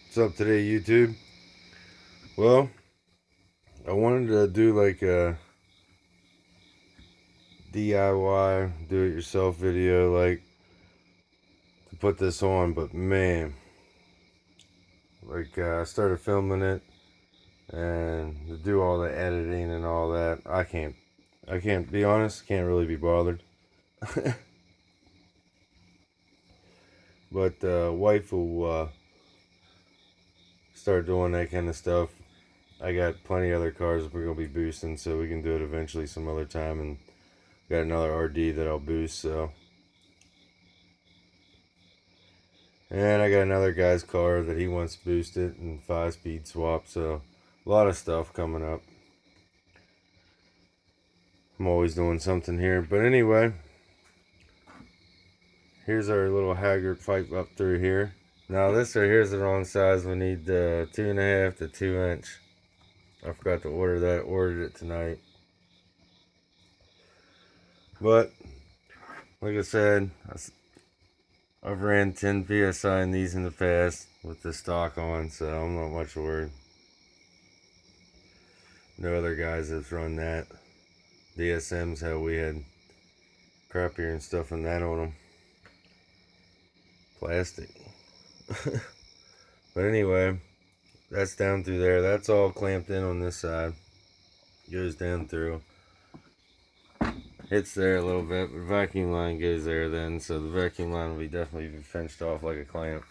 What's up today, YouTube? Well, I wanted to do like a DIY, do it yourself video, like to put this on, but man, I started filming it and to do all the editing and all that, I can't be honest, can't really be bothered. But wife will start doing that kind of stuff. I got plenty of other cars we're gonna be boosting, so we can do it eventually some other time, and got another RD that I'll boost, so. And I got another guy's car that he wants boosted and 5-speed swap, so a lot of stuff coming up. I'm always doing something here, but anyway, here's our little Haggard pipe up through here. Now this right here is the wrong size. We need 2.5 to 2 inch. I forgot to order that. Ordered it tonight. But like I said, I've ran 10 psi in these in the past with the stock on, so I'm not much worried. No other guys have run that. DSM's how we had crappier and stuff and that on them. Plastic. But anyway, that's down through there. That's all clamped in on this side. Goes down through. Hits there a little bit, but vacuum line goes there then, so the vacuum line will be definitely fenced off like a clamp.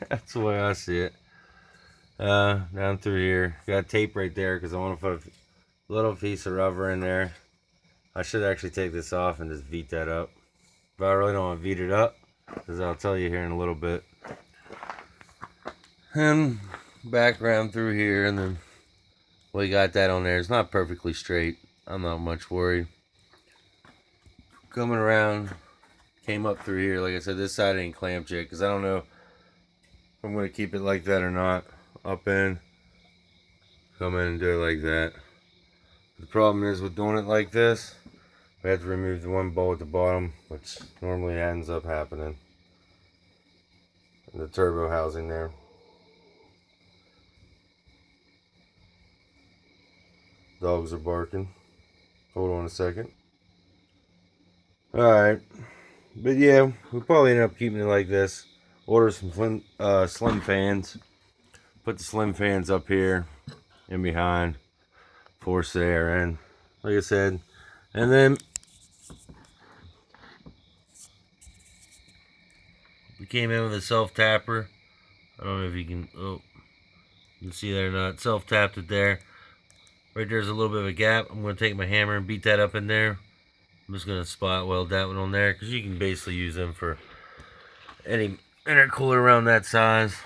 That's the way I see it. Down through here. Got tape right there because I want to put a little piece of rubber in there. I should actually take this off and just beat that up. But I really don't want to beat it up, because I'll tell you here in a little bit. And back around through here, and then we got that on there. It's not perfectly straight. I'm not much worried. Coming around, came up through here. Like I said, this side ain't clamped yet, because I don't know if I'm going to keep it like that or not. Up in, come in and do it like that. The problem is with doing it like this, we have to remove the one bolt at the bottom, which normally ends up happening. The turbo housing there. Dogs are barking. Hold on a second. Alright. But yeah, we'll probably end up keeping it like this. Order some slim fans. Put the slim fans up here and behind. Force the air in. Like I said. And then we came in with a self-tapper. I don't know if you can, you can see that or not. Self-tapped it there. Right there's a little bit of a gap. I'm going to take my hammer and beat that up in there. I'm just going to spot weld that one on there, because you can basically use them for any intercooler around that size.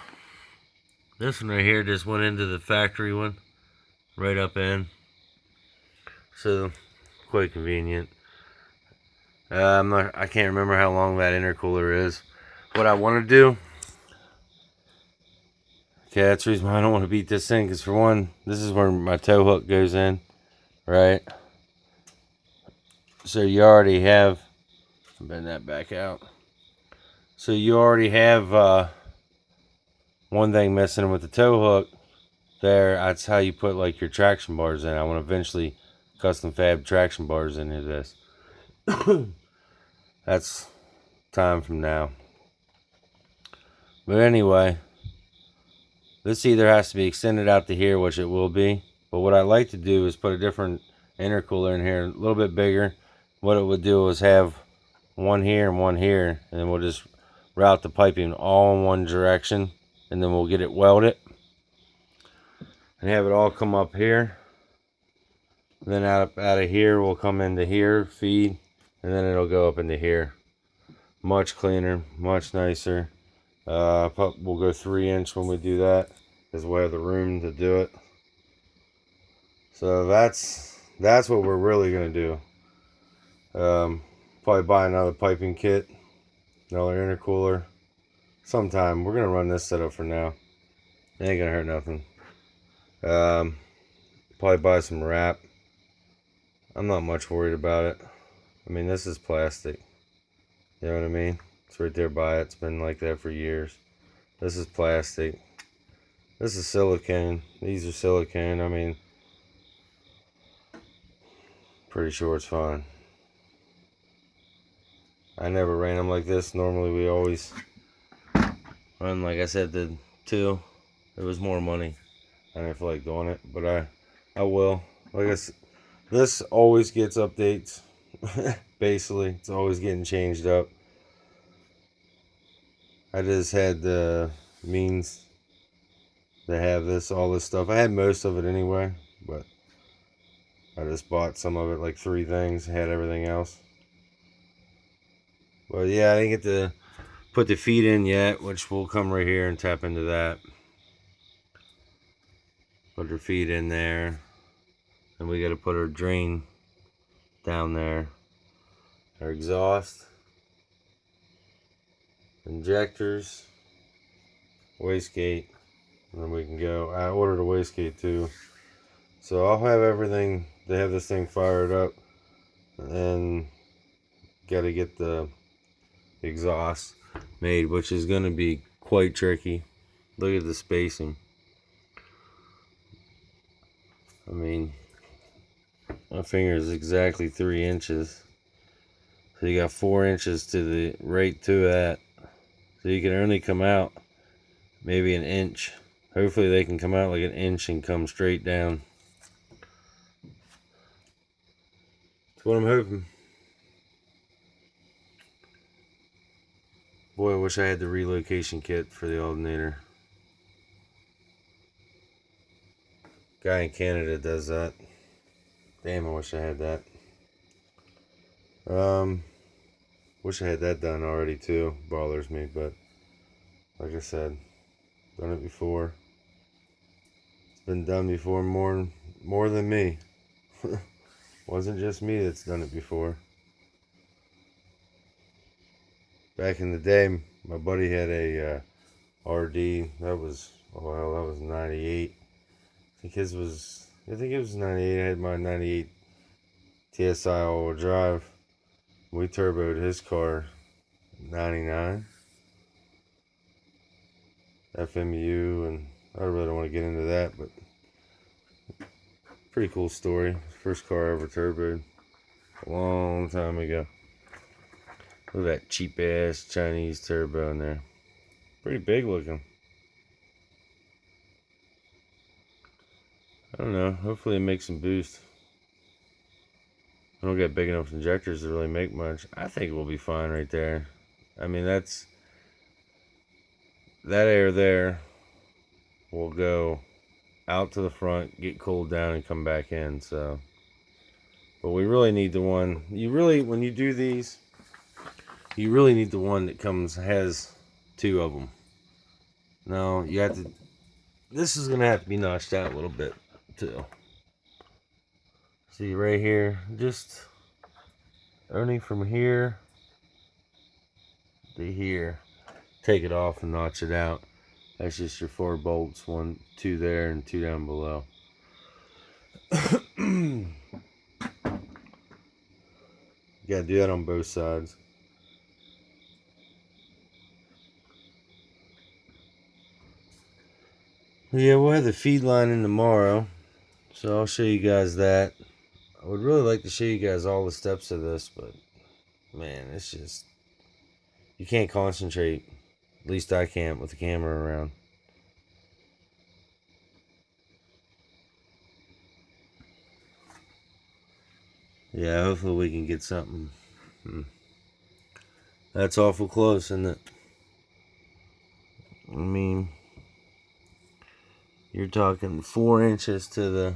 This one right here just went into the factory one. Right up in. So, quite convenient. I can't remember how long that intercooler is. What I want to do, okay, that's the reason why I don't want to beat this in, because for one, this is where my tow hook goes in, right? So you already have, bend that back out. So you already have one thing missing with the tow hook there. That's how you put like your traction bars in. I want to eventually custom fab traction bars into this. That's time from now. But anyway, this either has to be extended out to here, which it will be. But what I like to do is put a different intercooler in here, a little bit bigger. What it would do is have one here and one here, and then we'll just route the piping all in one direction, and then we'll get it welded and have it all come up here. And then out of here we'll come into here, feed, and then it'll go up into here. Much cleaner, much nicer. We'll go 3-inch when we do that, because we have the room to do it. So that's what we're really gonna do. Probably buy another piping kit, another intercooler sometime. We're gonna run this setup for now. It ain't gonna hurt nothing. Probably buy some wrap. I'm not much worried about it. I mean, this is plastic. You know what I mean? It's right there by it. It's been like that for years. This is plastic. This is silicone. These are silicone. I mean, pretty sure it's fine. I never ran them like this. Normally we always run, like I said, the 2. It was more money. I didn't feel like doing it, but I will. Like I said, this always gets updates. Basically, it's always getting changed up. I just had the means to have all this stuff. I had most of it anyway, but I just bought some of it, like 3 things, had everything else. But yeah, I didn't get to put the feet in yet, which will come right here and tap into that. Put her feet in there, and we got to put her drain down there. Our exhaust, injectors, wastegate, and then we can go. I ordered a wastegate too, so I'll have everything to have this thing fired up, and got to get the exhaust made, which is going to be quite tricky. Look at the spacing. I mean, my finger is exactly 3 inches. So you got 4 inches to the right to that. So you can only come out maybe an inch. Hopefully they can come out like an inch and come straight down. That's what I'm hoping. Boy, I wish I had the relocation kit for the alternator. Guy in Canada does that. Damn, I wish I had that. Wish I had that done already too. Bothers me, but like I said, done it before. It's been done before more than me. Wasn't just me that's done it before. Back in the day, my buddy had a RD. That was 98. I think it was 98. I had my 98 TSI all-wheel drive. We turboed his car 99 FMU, and I really don't want to get into that, but pretty cool story. First car I ever turboed a long time ago. Look at that cheap ass Chinese turbo in there. Pretty big looking. I don't know. Hopefully it makes some boost. I don't get big enough injectors to really make much. I think it will be fine right there. I mean, that air there will go out to the front, get cooled down, and come back in. So, but we really need the one. When you do these, you really need the one that has 2 of them. No, you have to. This is gonna have to be notched out a little bit too. See right here, just only from here to here. Take it off and notch it out. That's just your 4 bolts, 2 there and 2 down below. You gotta do that on both sides. Yeah, we'll have the feed line in tomorrow, so I'll show you guys that. I would really like to show you guys all the steps of this, but man, it's just, you can't concentrate. At least I can't with the camera around. Yeah, hopefully we can get something. That's awful close, isn't it? I mean, you're talking 4 inches to the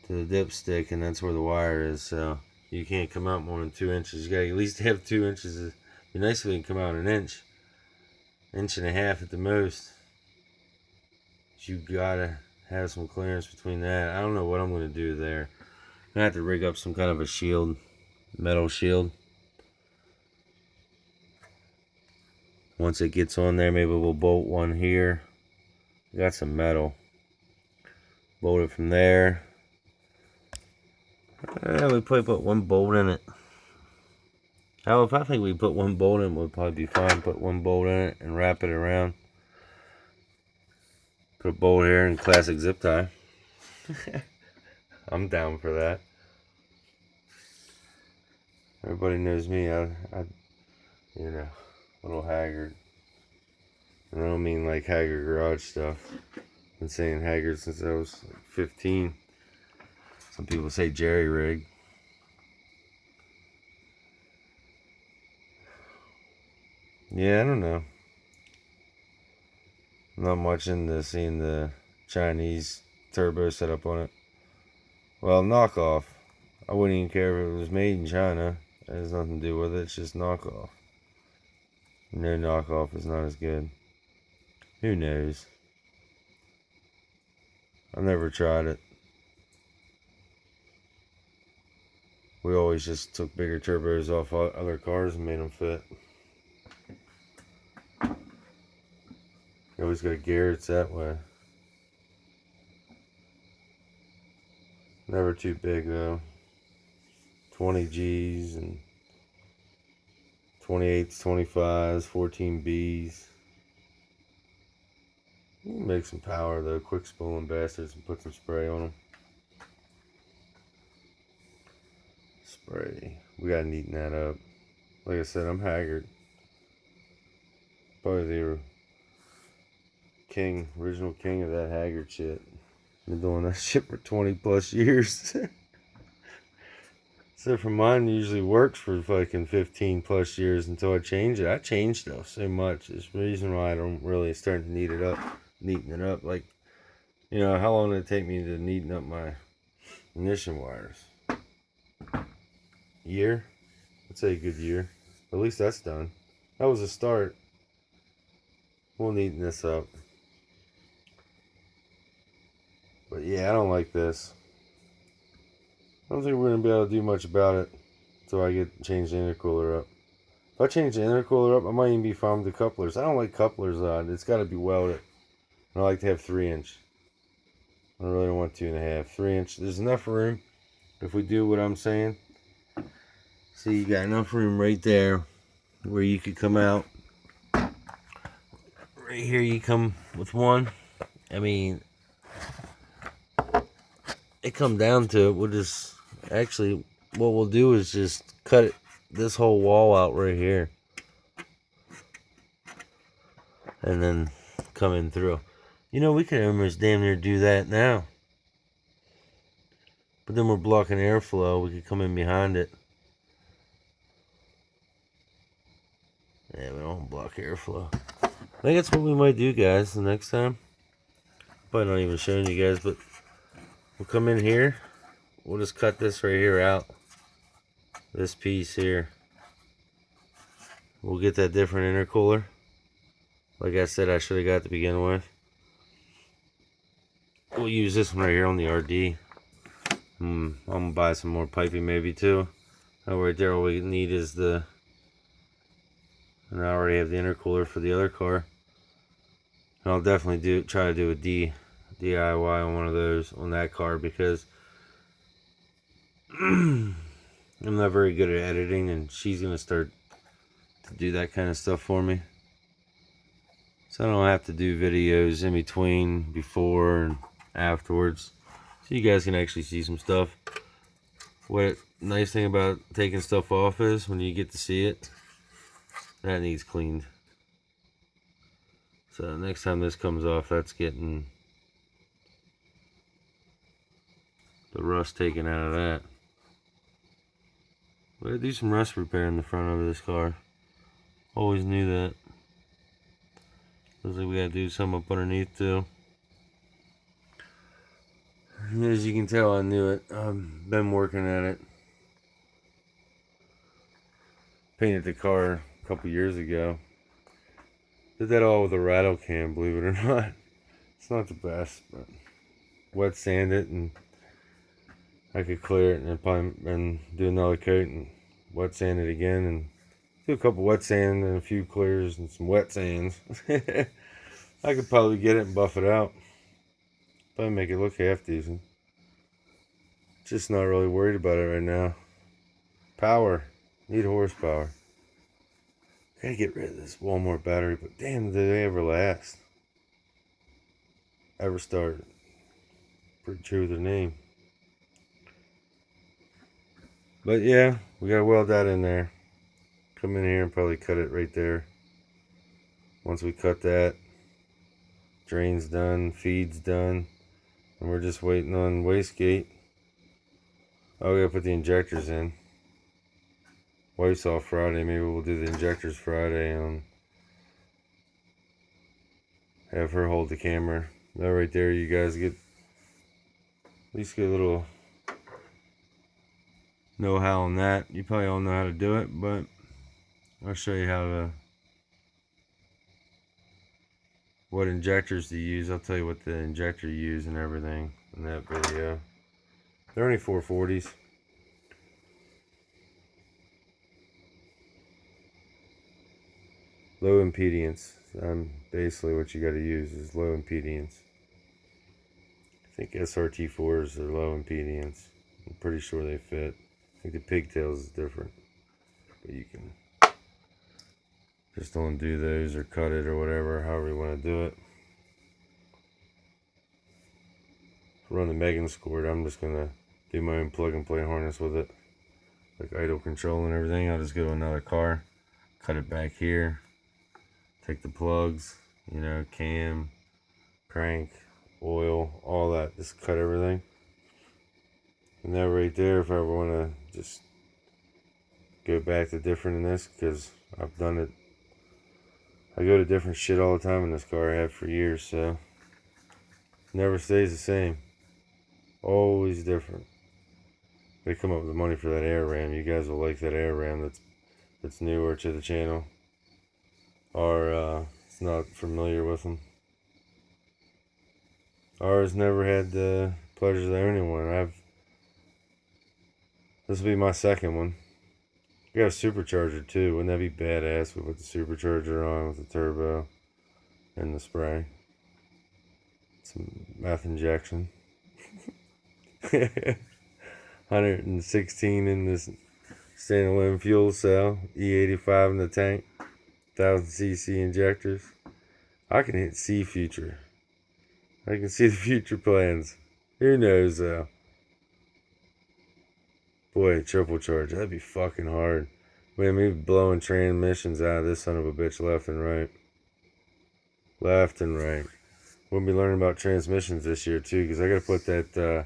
dipstick, and that's where the wire is, so you can't come out more than 2 inches. You gotta at least have 2 inches. It'd be nice if we can come out an inch and a half at the most. But you gotta have some clearance between that. I don't know what I'm gonna do there. I'm gonna have to rig up some kind of a shield, metal shield. Once it gets on there, maybe we'll bolt one here. Got some metal. Bolt it from there. We probably put 1 bolt in it. Hell, if I think we put one bolt in, it would probably be fine. Put one bolt in it and wrap it around. Put a bolt here and classic zip tie. I'm down for that. Everybody knows me. I you know, a little haggard. And I don't mean like haggard garage stuff. I've been saying haggard since I was like 15. Some people say jerry rig. Yeah, I don't know. I'm not much into seeing the Chinese turbo setup on it. Well, knockoff. I wouldn't even care if it was made in China. It has nothing to do with it. It's just knockoff. No, knockoff is not as good. Who knows? I never tried it. We always just took bigger turbos off other cars and made them fit. You always got Garrett's that way. Never too big though. 20 G's and 28s, 25s, 14Bs. You can make some power though, quick spooling bastards, and put some spray on them. Spray. We gotta neaten that up. Like I said, I'm haggard. Probably the original king of that haggard shit. Been doing that shit for 20 plus years. So for mine usually works for fucking 15 plus years until I change it. I change stuff so much. It's the reason why I don't really start to neaten it up. Like, you know, how long did it take me to neaten up my ignition wires? Year? I'd say a good year. At least that's done. That was a start. We'll neaten this up. But yeah, I don't like this. I don't think we're going to be able to do much about it until I change the intercooler up. If I change the intercooler up, I might even be fine with the couplers. I don't like couplers on. It's got to be welded. And I like to have 3-inch. I really don't want 2.5. 3-inch. There's enough room if we do what I'm saying. See, you got enough room right there where you could come out. Right here you come with one. I mean, it come down to it. We'll just... Actually, what we'll do is just cut this whole wall out right here. And then come in through. You know, we could almost damn near do that now. But then we're blocking airflow. We could come in behind it. Yeah, we don't block airflow. I think that's what we might do, guys, the next time. Probably not even showing you guys, but we'll come in here. We'll just cut this right here out. This piece here. We'll get that different intercooler. Like I said, I should have got to begin with. We'll use this one right here on the RD. I'm gonna buy some more piping maybe too. Oh, right there, all we need is the... And I already have the intercooler for the other car. And I'll definitely try to do a DIY on one of those on that car because I'm not very good at editing, and she's gonna start to do that kind of stuff for me. So I don't have to do videos in between, before and afterwards. So you guys can actually see some stuff. What nice thing about taking stuff off is when you get to see it, that needs cleaned. So next time this comes off, that's getting the rust taken out of that. We gotta do some rust repair in the front of this car. Always knew that. Looks like we gotta do some up underneath too. As you can tell, I knew it. I've been working at it. Painted the car a couple years ago. Did that all with a rattle can, believe it or not. It's not the best, but wet sand it and I could clear it and do another coat and wet sand it again and do a couple wet sand and a few clears and some wet sands. I could probably get it and buff it out. Probably make it look half decent. Just not really worried about it right now. Power. Need horsepower. Gotta get rid of this Walmart battery, but damn, do they ever last? Ever start? Pretty true with their name. But yeah, we gotta weld that in there. Come in here and probably cut it right there. Once we cut that, drain's done, feed's done, and we're just waiting on wastegate. Oh, we gotta put the injectors in. Wife's off Friday. Maybe we'll do the injectors Friday and have her hold the camera. That right there, you guys get at least get a little know-how on that. You probably all know how to do it, but I'll show you how to, what injectors to use. I'll tell you what the injector you use and everything in that video. They're only 440s. Low impedance. Basically what you got to use is low impedance. I think SRT4s are low impedance. I'm pretty sure they fit. I think the pigtails is different. But you can just undo those or cut it or whatever, however you want to do it. Run the Megan's cord. I'm just going to do my own plug and play harness with it. Like idle control and everything. I'll just go to another car. Cut it back here. Take the plugs, you know, cam, crank, oil, all that. Just cut everything. And that right there, if I ever want to just go back to different in this, because I've done it. I go to different shit all the time in this car. I have for years, so never stays the same. Always different. They come up with the money for that air ram. You guys will like that air ram that's newer to the channel, or it's not familiar with them. Ours never had the pleasure of owning one. This will be my second one. We got a supercharger too. Wouldn't that be badass? We put the supercharger on with the turbo and the spray. Some meth injection. 116 in this standalone fuel cell. E85 in the tank. 1000cc injectors. I can hit see future. I can see the future plans. Who knows though? Boy, triple charge. That'd be fucking hard. Man, me blowing transmissions out of this son of a bitch left and right. Left and right. We'll be learning about transmissions this year too, because I gotta put that.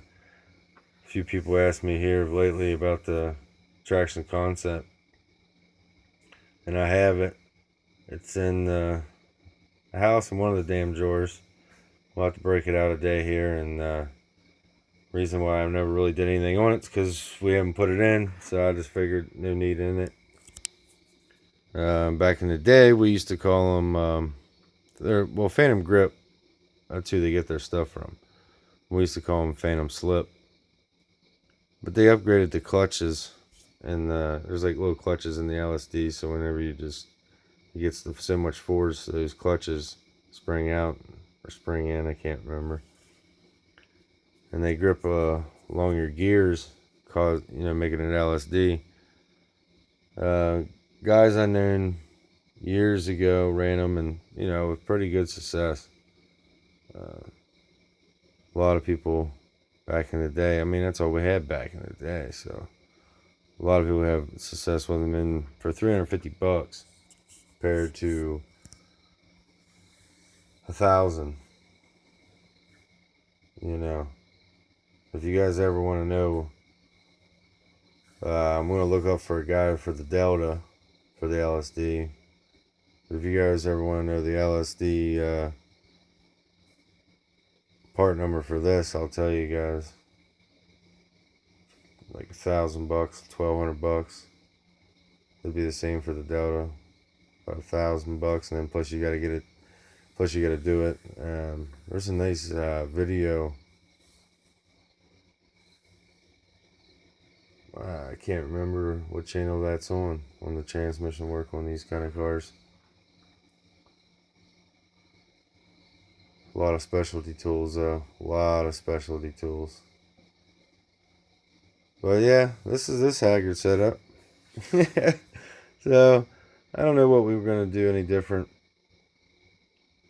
Few people asked me here lately about the traction concept, and I have it. It's in the house in one of the damn drawers. We'll have to break it out a day here, and reason why I've never really did anything on it is because we haven't put it in, so I just figured no need in it. Back in the day, we used to call them Phantom Grip. That's who they get their stuff from. We used to call them Phantom Slip. But they upgraded the clutches, and there's like little clutches in the LSD, so whenever you get so much force, those clutches spring out, or spring in, I can't remember. And they grip along your gears, making it LSD. Guys I known years ago ran them, and, with pretty good success. A lot of people back in the day, I mean, that's all we had back in the day, so a lot of people have success with them for $350 compared to $1,000. If you guys ever want to know, I'm going to look up for a guy for the Delta for the LSD. If you guys ever want to know the LSD part number for this, I'll tell you guys. Like $1,000, $1,200. It'd be the same for the Delta, about $1,000, and then plus you got to get it. Plus you got to do it. There's a nice video. I can't remember what channel that's on the transmission work on these kind of cars. A lot of specialty tools though. A lot of specialty tools. But yeah, this is this Haggard setup. So, I don't know what we were going to do any different.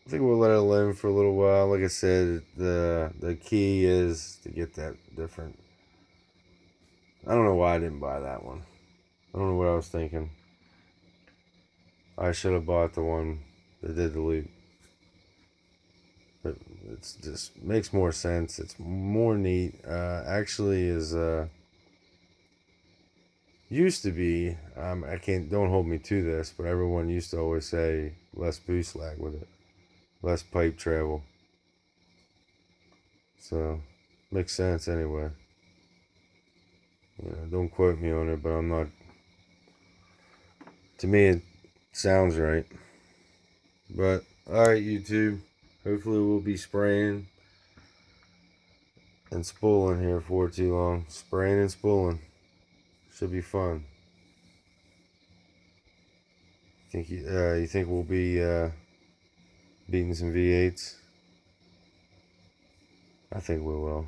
I think we'll let it live for a little while. Like I said, the key is to get that different. I don't know why I didn't buy that one. I don't know what I was thinking. I should have bought the one that did the loop. But it's just makes more sense. It's more neat. Actually, is used to be. I can't. Don't hold me to this, but everyone used to always say less boost lag with it, less pipe travel. So makes sense anyway. Don't quote me on it, but I'm not. To me, it sounds right. But alright, YouTube. Hopefully, we'll be spraying and spooling here for too long. Spraying and spooling should be fun. You think we'll be beating some V8s? I think we will.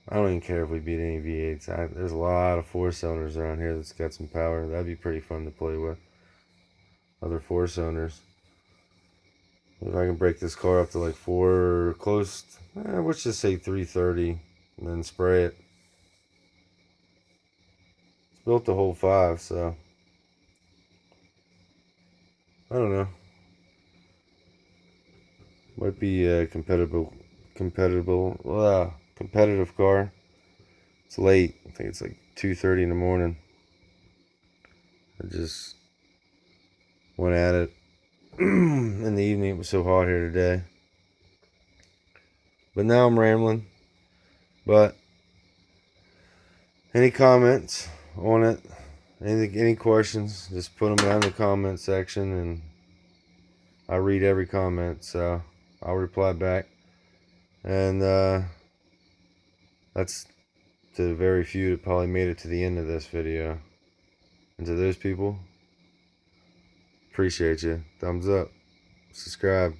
I don't even care if we beat any V8s. There's a lot of 4-cylinders around here that's got some power. That'd be pretty fun to play with. Other 4-cylinders. If I can break this car up to like 4, close, let's just say 330, and then spray it. It's built to hold 5, so I don't know. Might be a competitive car. It's late. I think it's like 2:30 in the morning. I just went at it in the evening. It was so hot here today. But now I'm rambling. But any comments on it? Any questions? Just put them down in the comment section, and I read every comment, so I'll reply back. And that's to the very few that probably made it to the end of this video. And to those people, appreciate you. Thumbs up. Subscribe.